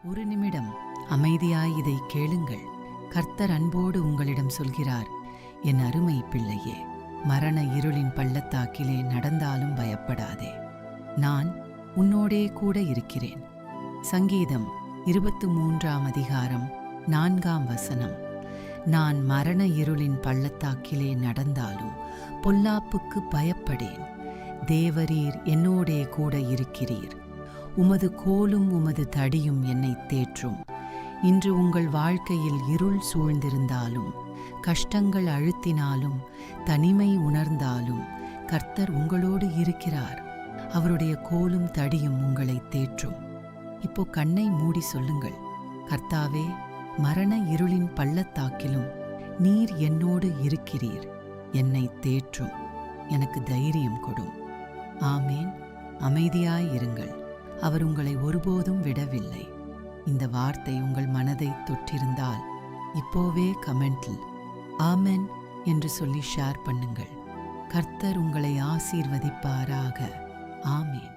ஒரு நிமிடம் அமைதியாய் இதை கேளுங்கள். கர்த்தர் அன்போடு உங்களிடம் சொல்கிறார், என் அருமை பிள்ளையே, மரண இருளின் பள்ளத்தாக்கிலே நடந்தாலும் பயப்படாதே, நான் உன்னோடே கூட இருக்கிறேன். சங்கீதம் 23:4 நான் மரண இருளின் பள்ளத்தாக்கிலே நடந்தாலும் பொல்லாப்புக்கு பயப்படேன். தேவரீர் என்னோடே கூட இருக்கிறீர். உமது கோலும் உமது தடியும் என்னை தேற்றும். இன்று உங்கள் வாழ்க்கையில் இருள் சூழ்ந்திருந்தாலும், கஷ்டங்கள் அழுத்தினாலும், தனிமை உணர்ந்தாலும் கர்த்தர் உங்களோடு இருக்கிறார். அவருடைய கோலும் தடியும் உங்களை தேற்றும். இப்போ கண்ணை மூடி சொல்லுங்கள், கர்த்தாவே, மரண இருளின் பள்ளத்தாக்கிலும் நீர் என்னோடு இருக்கிறீர். என்னை தேற்றும். எனக்கு தைரியம் கொடும். ஆமேன். அமைதியாயிருங்கள். அவர் உங்களை ஒருபோதும் விடவில்லை. இந்த வார்த்தை உங்கள் மனதை தொட்டிருந்தால் இப்போவே கமெண்டில் ஆமென் என்று சொல்லி ஷேர் பண்ணுங்கள். கர்த்தர் உங்களை ஆசீர்வதிப்பாராக. ஆமேன்.